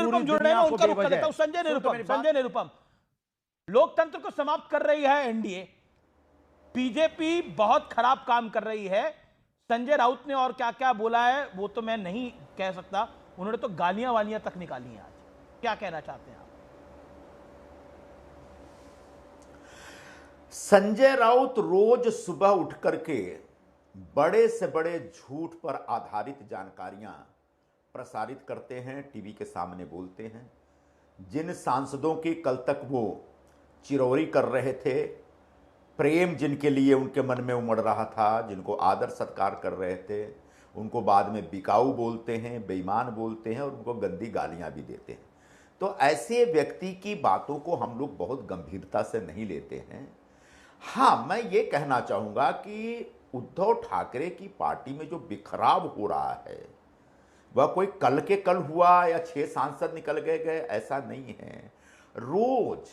निरुपम जुड़ रहे हैं, मैं उनका रुख कर देता हूं। संजय निरुपम, लोकतंत्र को समाप्त कर रही है एनडीए, बीजेपी बहुत खराब काम कर रही है। संजय राउत ने और क्या क्या बोला है वो तो मैं नहीं कह सकता, उन्होंने तो गालियां वालियां तक निकाली हैं आज। क्या कहना चाहते हैं आप? संजय राउत रोज सुबह उठ करके बड़े से बड़े झूठ पर आधारित जानकारियां प्रसारित करते हैं, टीवी के सामने बोलते हैं। जिन सांसदों की कल तक वो चिरौरी कर रहे थे, प्रेम जिनके लिए उनके मन में उमड़ रहा था, जिनको आदर सत्कार कर रहे थे, उनको बाद में बिकाऊ बोलते हैं, बेईमान बोलते हैं और उनको गंदी गालियां भी देते हैं। तो ऐसे व्यक्ति की बातों को हम लोग बहुत गंभीरता से नहीं लेते हैं। हाँ, मैं ये कहना चाहूँगा कि उद्धव ठाकरे की पार्टी में जो बिखराव हो रहा है वह कोई कल के कल हुआ या 6 सांसद निकल गए, ऐसा नहीं है। रोज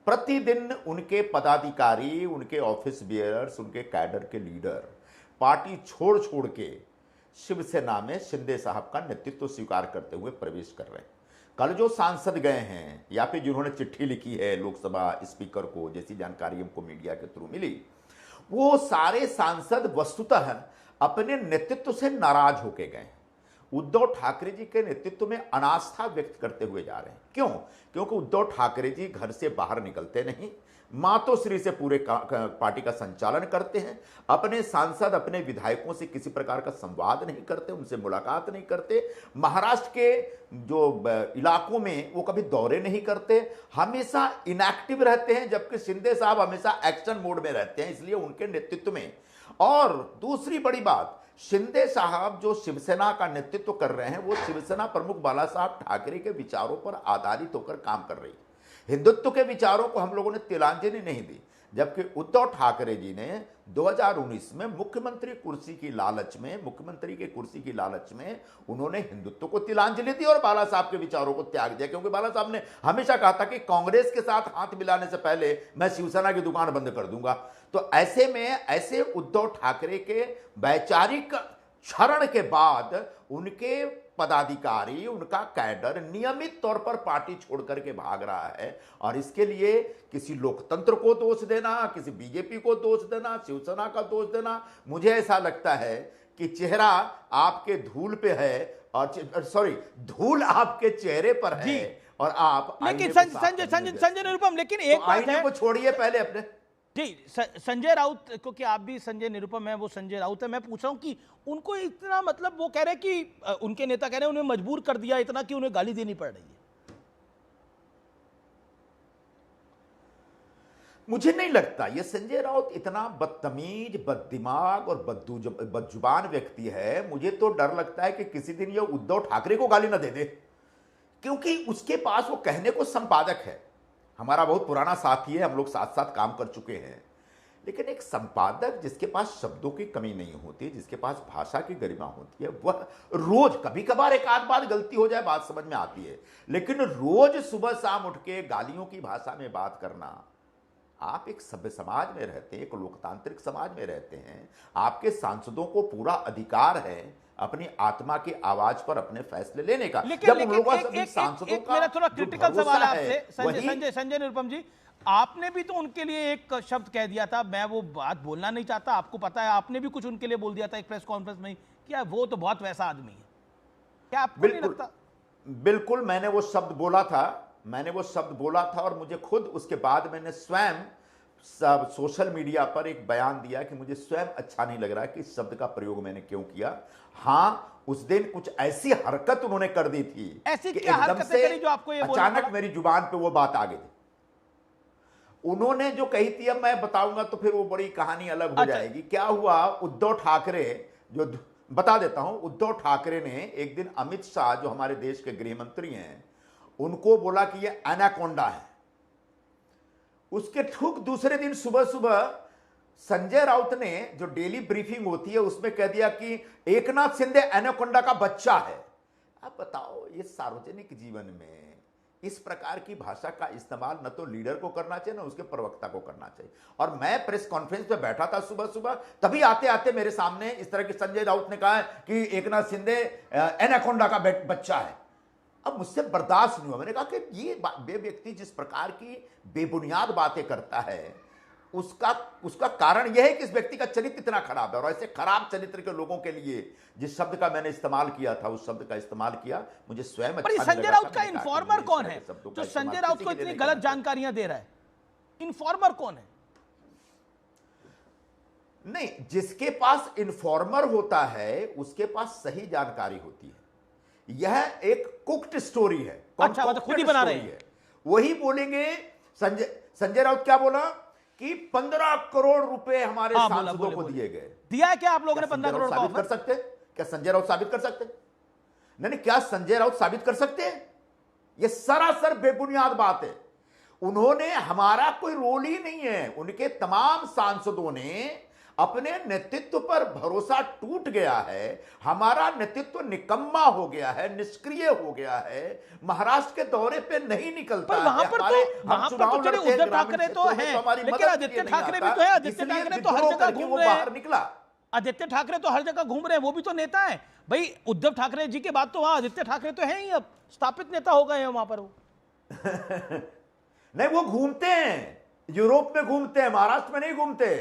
प्रतिदिन उनके पदाधिकारी, उनके ऑफिस बियरर्स, उनके कैडर के लीडर पार्टी छोड़ छोड़ के शिवसेना में शिंदे साहब का नेतृत्व स्वीकार करते हुए प्रवेश कर रहे हैं। कल जो सांसद गए हैं या फिर जिन्होंने चिट्ठी लिखी है लोकसभा स्पीकर को, जैसी जानकारी हमको मीडिया के थ्रू मिली, वो सारे सांसद वस्तुतः अपने नेतृत्व से नाराज होके गए हैं। उद्धव ठाकरे जी के नेतृत्व में अनास्था व्यक्त करते हुए जा रहे हैं। क्यों? क्योंकि उद्धव ठाकरे जी घर से बाहर निकलते नहीं, मातोश्री से पूरे पार्टी का संचालन करते हैं। अपने सांसद, अपने विधायकों से किसी प्रकार का संवाद नहीं करते, उनसे मुलाकात नहीं करते। महाराष्ट्र के जो इलाकों में वो कभी दौरे नहीं करते, हमेशा इनएक्टिव रहते हैं, जबकि शिंदे साहब हमेशा एक्शन मोड में रहते हैं, इसलिए उनके नेतृत्व में। और दूसरी बड़ी बात, शिंदे साहब जो शिवसेना का नेतृत्व कर रहे हैं, वो शिवसेना प्रमुख बाला साहब ठाकरे के विचारों पर आधारित होकर काम कर रही है। हिंदुत्व के विचारों को हम लोगों ने तिलांजलि नहीं दी, जबकि उद्धव ठाकरे जी ने 2019 में मुख्यमंत्री कुर्सी की लालच में, मुख्यमंत्री के कुर्सी की लालच में उन्होंने हिंदुत्व को तिलांजलि दी और बाला साहब के विचारों को त्याग दिया। क्योंकि बाला साहब ने हमेशा कहा था कि कांग्रेस के साथ हाथ मिलाने से पहले मैं शिवसेना की दुकान बंद कर दूंगा। तो ऐसे में ऐसे उद्धव ठाकरे के वैचारिक क्षरण के बाद उनके पदाधिकारी, उनका कैडर नियमित तौर पर पार्टी छोड़ करके भाग रहा है। और इसके लिए किसी लोकतंत्र को दोष देना, किसी बीजेपी को दोष देना, शिवसेना का दोष देना, मुझे ऐसा लगता है कि चेहरा आपके धूल पे है और सॉरी, धूल आपके चेहरे पर है और आप लेकिन संजय निरुपम, लेकिन एक बात है, को छोड़िए पहले अपने जी संजय राउत, क्योंकि आप भी संजय निरुपम है, वो संजय राउत है, मैं पूछ रहा हूं कि उनको इतना, मतलब वो कह रहे कि उनके नेता कह रहे हैं उन्हें मजबूर कर दिया इतना कि उन्हें गाली देनी पड़ रही है। मुझे नहीं लगता ये संजय राउत इतना बदतमीज, बददिमाग और बदजुबान व्यक्ति है। मुझे तो डर लगता है कि किसी दिन ये उद्धव ठाकरे को गाली ना दे दे, क्योंकि उसके पास वो कहने को संपादक है। हमारा बहुत पुराना साथी है, हम लोग साथ साथ काम कर चुके हैं। लेकिन एक संपादक जिसके पास शब्दों की कमी नहीं होती, जिसके पास भाषा की गरिमा होती है, वह रोज, कभी कभार एक आध बार गलती हो जाए बात समझ में आती है, लेकिन रोज सुबह शाम उठ के गालियों की भाषा में बात करना। आप एक सभ्य समाज में रहते हैं, एक लोकतांत्रिक समाज में रहते हैं, आपके सांसदों को पूरा अधिकार है अपनी आत्मा की आवाज पर अपने फैसले लेने का। जब उन लोगों से सांसदों का मेरा थोड़ा क्रिटिकल सवाल है आपसे संजय निरुपम जी, आपने भी तो उनके लिए एक शब्द कह दिया था, मैं वो बात बोलना नहीं चाहता, आपको पता है, आपने भी कुछ उनके लिए बोल दिया था एक प्रेस कॉन्फ्रेंस में, क्या वो तो बहुत वैसा आदमी है, क्या आपको नहीं लगता? बिल्कुल, मैंने वो शब्द बोला था और मुझे खुद उसके बाद मैंने स्वयं सोशल मीडिया पर एक बयान दिया कि मुझे स्वयं अच्छा नहीं लग रहा कि इस शब्द का प्रयोग मैंने क्यों किया। हाँ, उस दिन कुछ ऐसी हरकत उन्होंने कर दी थी, ऐसी क्या हरकतें करी जो आपको ये अचानक मेरी जुबान पे वो बात आ गई थी। उन्होंने जो कही थी, अब मैं बताऊंगा तो फिर वो बड़ी कहानी अलग हो जाएगी। क्या हुआ, उद्धव ठाकरे, जो बता देता हूं, उद्धव ठाकरे ने एक दिन अमित शाह, जो हमारे देश के गृह मंत्री हैं, उनको बोला कि ये एनाकोंडा है। उसके ठीक दूसरे दिन सुबह सुबह संजय राउत ने, जो डेली ब्रीफिंग होती है, उसमें कह दिया कि एकनाथ शिंदे एनाकोंडा का बच्चा है। अब बताओ, ये सार्वजनिक जीवन में इस प्रकार की भाषा का इस्तेमाल न तो लीडर को करना चाहिए, न उसके प्रवक्ता को करना चाहिए। और मैं प्रेस कॉन्फ्रेंस पे बैठा था सुबह सुबह, तभी आते आते मेरे सामने इस तरह की संजय राउत ने कहा कि एकनाथ शिंदे एनाकोंडा का बच्चा है। अब मुझसे बर्दाश्त नहीं हुआ। मैंने कहा कि ये व्यक्ति जिस प्रकार की बेबुनियाद बातें करता है, उसका उसका कारण यह है कि इस व्यक्ति का चरित्र इतना खराब है। और ऐसे खराब चरित्र के लोगों के लिए जिस शब्द का मैंने इस्तेमाल किया था, उस शब्द का इस्तेमाल किया, मुझे स्वयं अच्छा नहीं लगा। संजय राउत का इन्फॉर्मर कौन है जो संजय राउत को इतनी गलत जानकारियां दे रहा है? इन्फॉर्मर कौन है? नहीं, जिसके पास इन्फॉर्मर होता है उसके पास सही जानकारी होती है। यह एक कुक्ड स्टोरी है। अच्छा, मतलब खुद ही बना रहे हैं। वही बोलेंगे। संजय राउत क्या बोला कि 15 करोड़ रुपए हमारे सांसदों को दिए गए। दिया है क्या आप लोगों ने 15 करोड़ साबित कर सकते? क्या संजय राउत साबित कर सकते? नहीं, क्या संजय राउत साबित कर सकते हैं? यह सरासर बेबुनियाद बात है। उन्होंने, हमारा कोई रोल ही नहीं है। उनके तमाम सांसदों ने अपने नेतृत्व पर भरोसा टूट गया है। हमारा नेतृत्व निकम्मा हो गया है, निष्क्रिय हो गया है, महाराष्ट्र के दौरे पे नहीं निकलता है। वहां पर तो उद्धव ठाकरे तो है, लेकिन आदित्य ठाकरे भी तो है। आदित्य ठाकरे तो हर जगह घूम रहे हैं। निकला आदित्य ठाकरे तो हर जगह घूम रहे हैं, वो भी तो नेता है भाई। उद्धव ठाकरे जी के बाद तो वहां आदित्य ठाकरे तो है ही, अब स्थापित नेता हो गए हैं वहां पर वो। नहीं, वो घूमते हैं, यूरोप में घूमते हैं, महाराष्ट्र में नहीं घूमते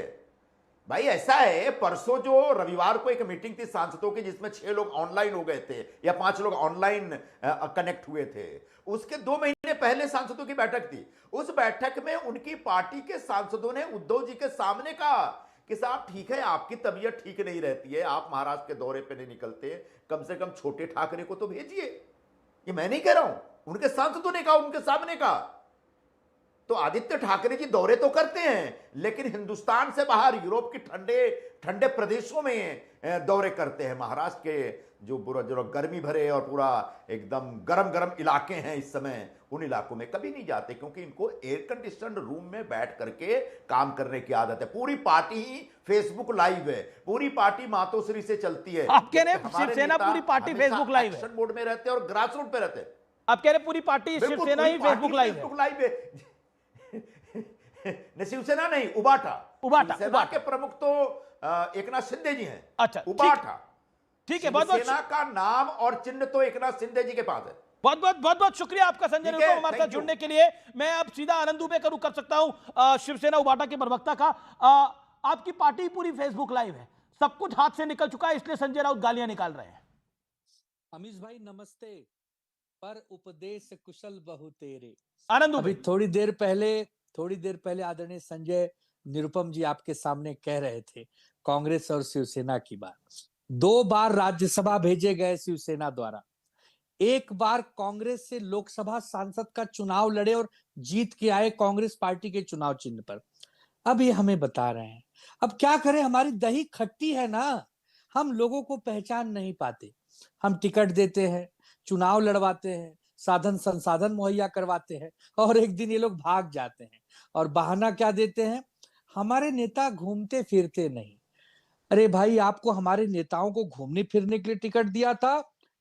भाई। ऐसा है, परसों जो रविवार को एक मीटिंग थी सांसदों की, जिसमें 6 लोग ऑनलाइन हो गए थे या 5 लोग ऑनलाइन कनेक्ट हुए थे, उसके 2 महीने पहले सांसदों की बैठक थी। उस बैठक में उनकी पार्टी के सांसदों ने उद्धव जी के सामने कहा कि साहब ठीक है, आपकी तबीयत ठीक नहीं रहती है, आप महाराष्ट्र के दौरे पे नहीं निकलते, कम से कम छोटे ठाकरे को तो भेजिए। ये मैं नहीं कह रहा हूं, उनके सांसदों ने कहा, उनके सामने कहा। तो आदित्य ठाकरे जी दौरे तो करते हैं, लेकिन हिंदुस्तान से बाहर यूरोप के ठंडे ठंडे प्रदेशों में दौरे करते हैं। महाराष्ट्र के जो गर्मी भरे और पूरा एकदम गरम गरम इलाके हैं इस समय, उन इलाकों में कभी नहीं जाते, क्योंकि इनको एयर कंडीशनड रूम में बैठ करके काम करने की आदत है। पूरी पार्टी ही फेसबुक लाइव है, पूरी पार्टी मातोश्री से चलती है। आप कह रहे हैं शिवसेना पूरी पार्टी फेसबुक लाइव है, मोड में रहते हैं और ग्रास रूट पे रहते हैं। आप कह रहे पूरी पार्टी शिवसेना ही फेसबुक लाइव है। शिवसेना नहीं, उबाटा के प्रमुख तो एकनाथ शिंदे जी हैं। अच्छा, उबाटा ठीक है। शिवसेना का नाम और चिन्ह तो एकनाथ शिंदे जी के पास है। बहुत बहुत शुक्रिया आपका संजय निरुपम हमारे साथ जुड़ने के लिए। मैं अब सीधा आनंद दुबे का रुख कर सकता हूं, शिवसेना उबाटा के प्रवक्ता का। आपकी पार्टी पूरी फेसबुक लाइव है, सब कुछ हाथ से निकल चुका है, इसलिए संजय राउत गालियां निकाल रहे हैं। अमीश भाई नमस्ते। पर उपदेश कुशल बहु तेरे। आनंद दुबे, अभी थोड़ी देर पहले आदरणीय संजय निरुपम जी आपके सामने कह रहे थे कांग्रेस और शिवसेना की बात। 2 बार राज्यसभा भेजे गए शिवसेना द्वारा, 1 बार कांग्रेस से लोकसभा सांसद का चुनाव लड़े और जीत के आए कांग्रेस पार्टी के चुनाव चिन्ह पर। अब ये हमें बता रहे हैं, अब क्या करें, हमारी दही खट्टी है ना, हम लोगों को पहचान नहीं पाते। हम टिकट देते हैं, चुनाव लड़वाते हैं, साधन संसाधन मुहैया करवाते हैं, और एक दिन ये लोग भाग जाते हैं। और बहाना क्या देते हैं, हमारे नेता घूमते फिरते नहीं। अरे भाई, आपको हमारे नेताओं को घूमने फिरने के लिए टिकट दिया था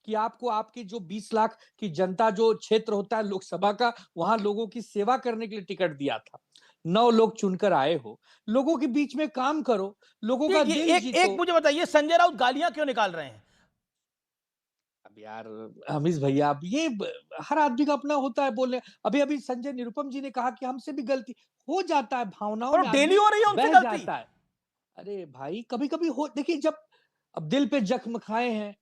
कि आपको आपकी जो 20 लाख की जनता जो क्षेत्र होता है लोकसभा का, वहां लोगों की सेवा करने के लिए टिकट दिया था? 9 लोग चुनकर आए हो, लोगों के बीच में काम करो, लोगों का दिल जीतो। एक मुझे बताइए, संजय राउत गालियां क्यों निकाल रहे हैं? अब यार अमीश भैया, अब ये हर आदमी का अपना होता है बोलने। अभी संजय निरुपम जी ने कहा कि हमसे भी गलती हो जाता है, भावनाओं में डेली हो रही है उनसे गलती जाता है। अरे भाई, कभी कभी हो, देखिए जब अब दिल पे जख्म खाए हैं,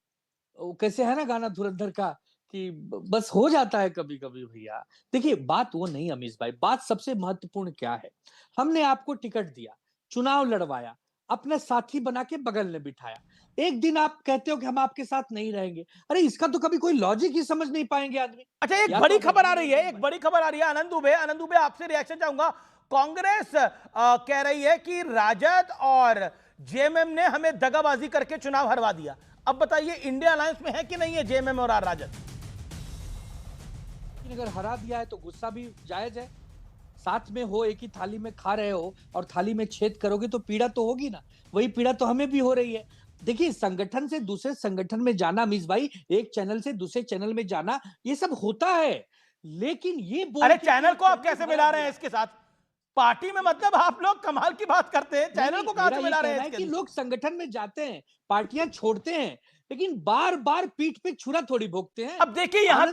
वो कैसे है ना गाना धुरंधर का कि बस हो जाता है कभी कभी भैया। देखिए बात वो नहीं अमीश भाई, बात सबसे महत्वपूर्ण क्या है, हमने आपको टिकट दिया, चुनाव लड़वाया, अपने साथी बना के बगल में बिठाया, एक दिन आप कहते हो कि हम आपके साथ नहीं रहेंगे। अरे इसका तो कभी कोई लॉजिक ही समझ नहीं पाएंगे आदमी। अच्छा, एक बड़ी खबर आ रही है, एक बड़ी खबर आ रही है। आनंद दुबे आपसे रिएक्शन चाहूंगा। कांग्रेस कह रही है कि राजद और जेएमएम ने हमें दगाबाजी करके चुनाव हरवा दिया। अब बताइए, इंडिया अलायंस में है कि नहीं है जेएमएम और राजद? अगर हरा दिया है तो गुस्सा भी जायज है। साथ में हो, एक ही थाली में खा रहे हो और थाली में छेद करोगे तो पीड़ा तो होगी ना। वही पीड़ा तो हमें भी हो रही है। देखिए, संगठन से दूसरे संगठन में जाना अमीश भाई, एक चैनल से दूसरे चैनल में जाना, ये सब होता है, लेकिन ये अरे चैनल को आप कैसे मिला रहे हैं इसके साथ? पार्टी में मतलब आप लोग कमाल की बात करते हैं, चैनल को कहां से मिला रहे हैं? कि लोग संगठन में जाते हैं, पार्टियां छोड़ते हैं, लेकिन बार बार पीठ पे छुरा थोड़ी भोगते हैं। अब देखिए, यहां